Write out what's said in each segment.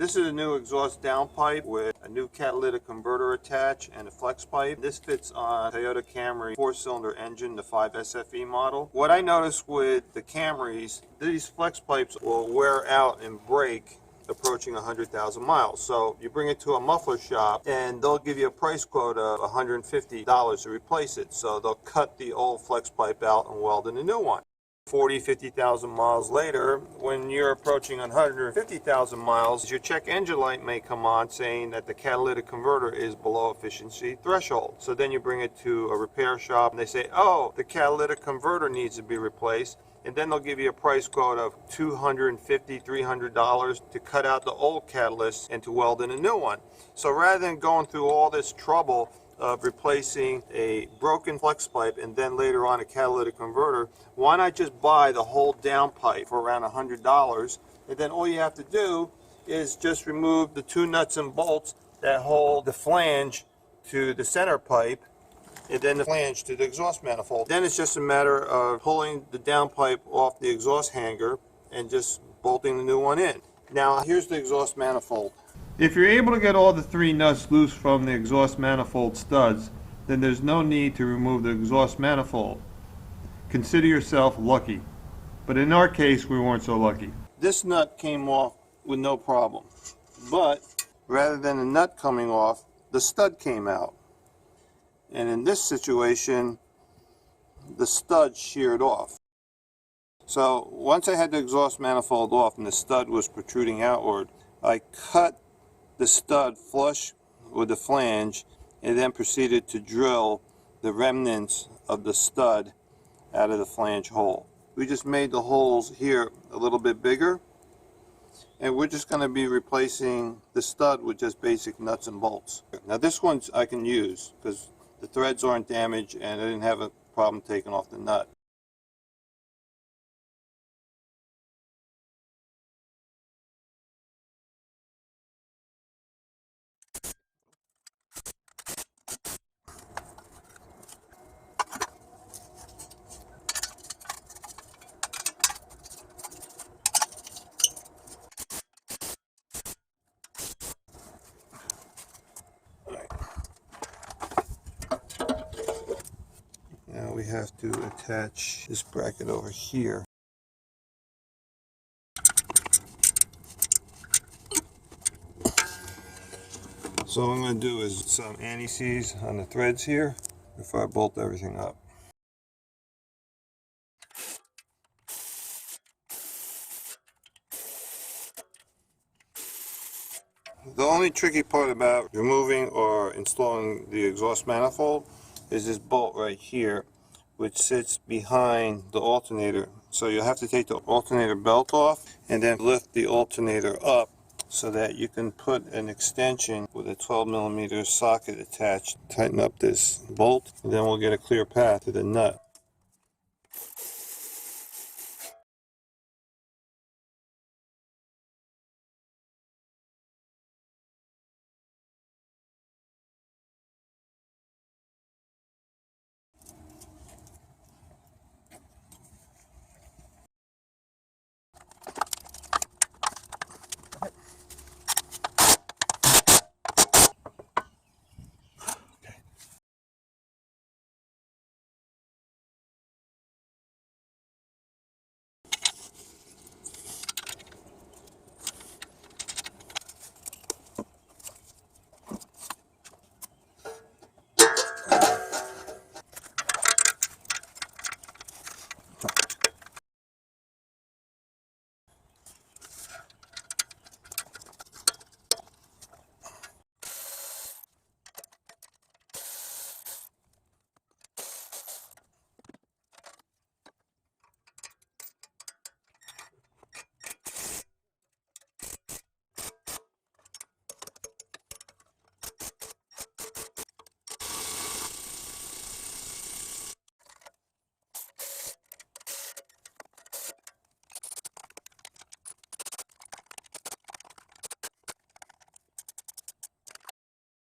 This is a new exhaust downpipe with a new catalytic converter attached and a flex pipe. This fits on Toyota Camry 4-cylinder engine, the 5SFE model. What I noticed with the Camrys, these flex pipes will wear out and break approaching 100,000 miles. So you bring it to a muffler shop and they'll give you a price quote of $150 to replace it. So they'll cut the old flex pipe out and weld in a new one. 50,000 miles later, when you're approaching 150,000 miles, your check engine light may come on saying that the catalytic converter is below efficiency threshold. So then you bring it to a repair shop and they say, oh, the catalytic converter needs to be replaced. And then they'll give you a price quote of $250, $300 to cut out the old catalyst and to weld in a new one. So rather than going through all this trouble of replacing a broken flex pipe and then later on a catalytic converter, why not just buy the whole downpipe for around $100, and then all you have to do is just remove the 2 nuts and bolts that hold the flange to the center pipe and then the flange to the exhaust manifold. Then it's just a matter of pulling the downpipe off the exhaust hanger and just bolting the new one in. Now here's the exhaust manifold. If you're able to get all the 3 nuts loose from the exhaust manifold studs, then there's no need to remove the exhaust manifold. Consider yourself lucky. But in our case, we weren't so lucky. This nut came off with no problem. But rather than the nut coming off, the stud came out. And in this situation, the stud sheared off. So once I had the exhaust manifold off and the stud was protruding outward, I cut the stud flush with the flange and then proceeded to drill the remnants of the stud out of the flange hole. We just made the holes here a little bit bigger, and we're just going to be replacing the stud with just basic nuts and bolts. Now this one I can use because the threads aren't damaged and I didn't have a problem taking off the nut. Now we have to attach this bracket over here. So what I'm going to do is some anti-seize on the threads here before I bolt everything up. The only tricky part about removing or installing the exhaust manifold is this bolt right here, which sits behind the alternator. So you'll have to take the alternator belt off and then lift the alternator up so that you can put an extension with a 12mm socket attached. Tighten up this bolt and then we'll get a clear path to the nut.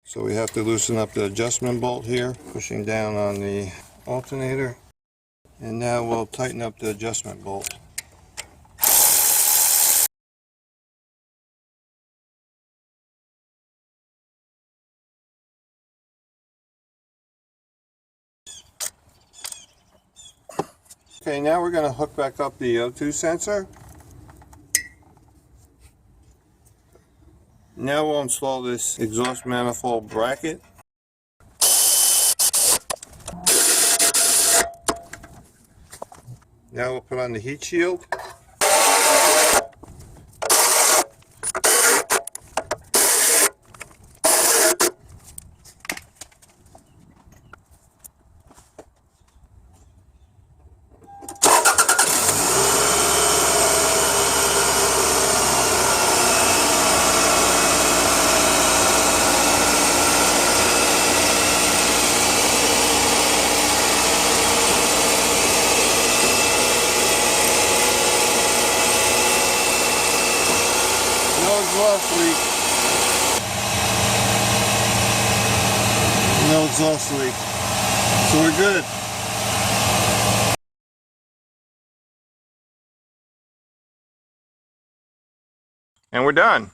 So we have to loosen up the adjustment bolt here, pushing down on the alternator. And now we'll tighten up the adjustment bolt. Okay, now we're going to hook back up the O2 sensor. Now we'll install this exhaust manifold bracket. Now we'll put on the heat shield. Exhaust leak. No exhaust leak. So we're good. And we're done.